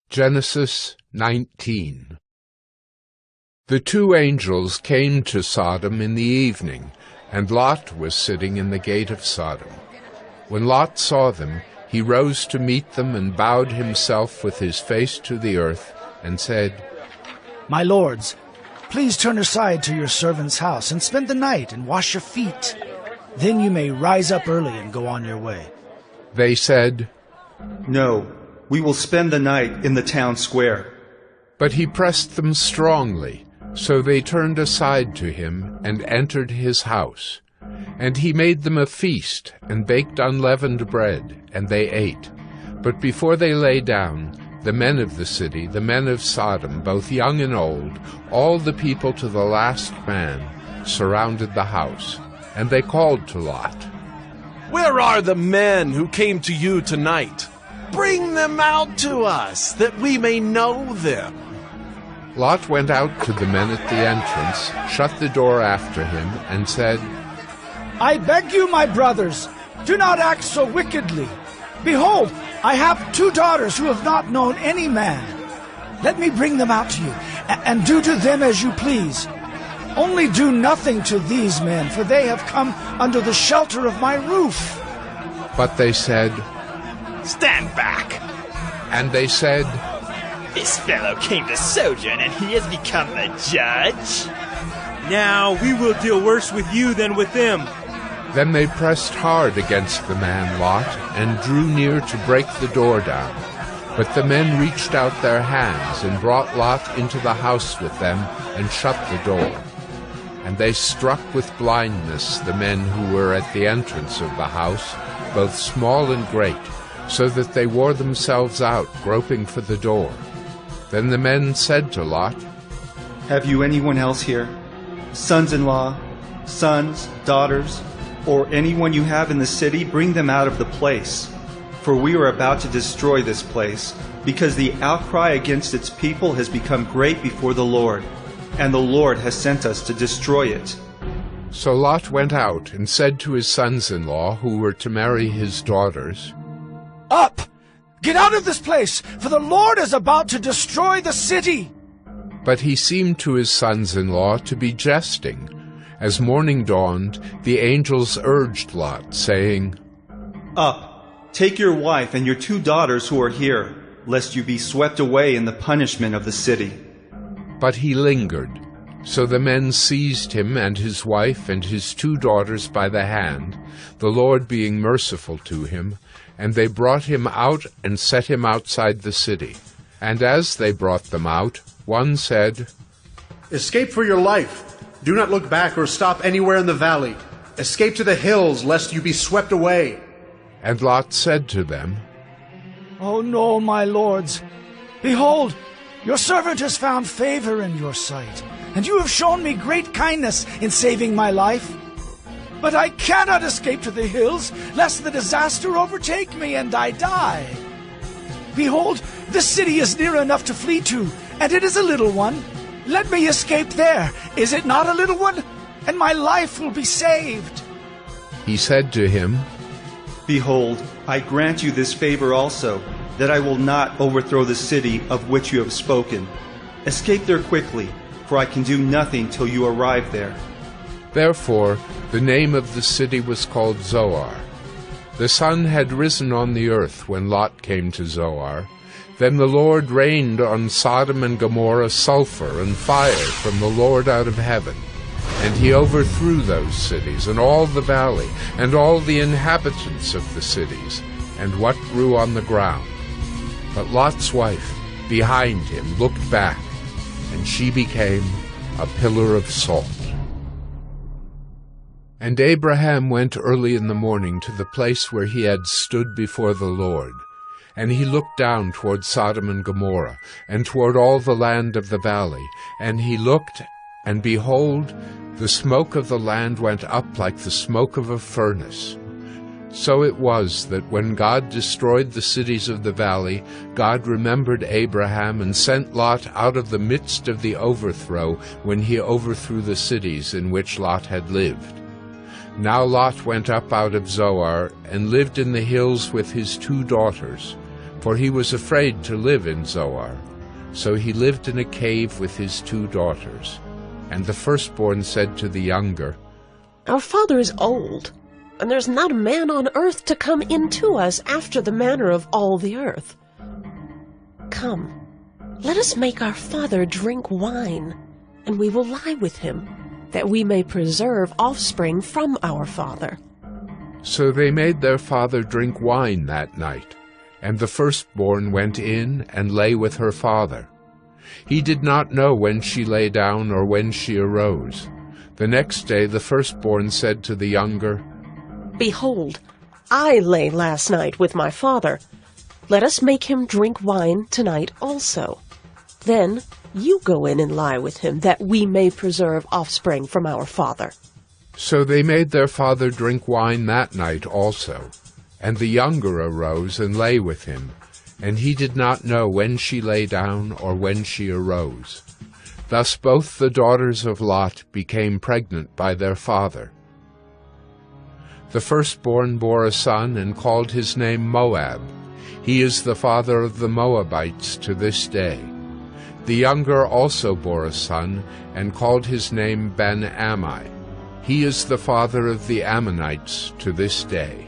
Genesis 19. The two angels came to Sodom in the evening, and Lot was sitting in the gate of Sodom. When Lot saw them, he rose to meet them and bowed himself with his face to the earth, and said, "My lords, please turn aside to your servant's house and spend the night and wash your feet. Then you may rise up early and go on your way." They said, "No, we will spend the night in the town square." But he pressed them strongly, so they turned aside to him and entered his house. And he made them a feast and baked unleavened bread, and they ate. But before they lay down, the men of the city, the men of Sodom, both young and old, all the people to the last man, surrounded the house. And they called to Lot, "Where are the men who came to you tonight? Bring them out to us, that we may know them." Lot went out to the men at the entrance, shut the door after him, and said, "I beg you, my brothers, do not act so wickedly. Behold, I have 2 daughters who have not known any man. Let me bring them out to you, and do to them as you please. Only do nothing to these men, for they have come under the shelter of my roof." But they said, "Stand back!" And they said, "This fellow came to sojourn, and he has become the judge." Now we will deal worse with you than with them. Then they pressed hard against the man Lot, and drew near to break the door down. But the men reached out their hands, and brought Lot into the house with them, and shut the door. And they struck with blindness the men who were at the entrance of the house, both small and great, so that they wore themselves out, groping for the door. Then the men said to Lot, "Have you anyone else here? Sons-in-law, sons, daughters, or anyone you have in the city? Bring them out of the place. For we are about to destroy this place, because the outcry against its people has become great before the Lord, and the Lord has sent us to destroy it." So Lot went out and said to his sons-in-law, who were to marry his daughters, "Up! Get out of this place, for the Lord is about to destroy the city." But he seemed to his sons-in-law to be jesting. As morning dawned, the angels urged Lot, saying, "Up, take your wife and your 2 daughters who are here, lest you be swept away in the punishment of the city." But he lingered. So the men seized him and his wife and his 2 daughters by the hand, the Lord being merciful to him, and they brought him out and set him outside the city. And as they brought them out, one said, "Escape for your life. Do not look back or stop anywhere in the valley. Escape to the hills, lest you be swept away." And Lot said to them, "Oh no, my lords. Behold, your servant has found favor in your sight, and you have shown me great kindness in saving my life. But I cannot escape to the hills, lest the disaster overtake me and I die. Behold, this city is near enough to flee to, and it is a little one. Let me escape there. Is it not a little one? And my life will be saved." He said to him, "Behold, I grant you this favor also, that I will not overthrow the city of which you have spoken. Escape there quickly, for I can do nothing till you arrive there." Therefore the name of the city was called Zoar. The sun had risen on the earth when Lot came to Zoar. Then the Lord rained on Sodom and Gomorrah sulfur and fire from the Lord out of heaven. And he overthrew those cities, and all the valley, and all the inhabitants of the cities, and what grew on the ground. But Lot's wife, behind him, looked back, and she became a pillar of salt. And Abraham went early in the morning to the place where he had stood before the Lord. And he looked down toward Sodom and Gomorrah, and toward all the land of the valley. And he looked, and behold, the smoke of the land went up like the smoke of a furnace. So it was that when God destroyed the cities of the valley, God remembered Abraham and sent Lot out of the midst of the overthrow when he overthrew the cities in which Lot had lived. Now Lot went up out of Zoar and lived in the hills with his 2 daughters, for he was afraid to live in Zoar. So he lived in a cave with his 2 daughters. And the firstborn said to the younger, Our father is old, and there's not a man on earth to come into us after the manner of all the earth. Come, let us make our father drink wine, and we will lie with him, that we may preserve offspring from our father. So they made their father drink wine that night, and the firstborn went in and lay with her father. He did not know when she lay down or when she arose. The next day the firstborn said to the younger, Behold, I lay last night with my father. Let us make him drink wine tonight also. Then you go in and lie with him, that we may preserve offspring from our father. So they made their father drink wine that night also. And the younger arose and lay with him, and he did not know when she lay down or when she arose. Thus both the daughters of Lot became pregnant by their father. The firstborn bore a son and called his name Moab. He is the father of the Moabites to this day. The younger also bore a son and called his name Ben-Ammi. He is the father of the Ammonites to this day.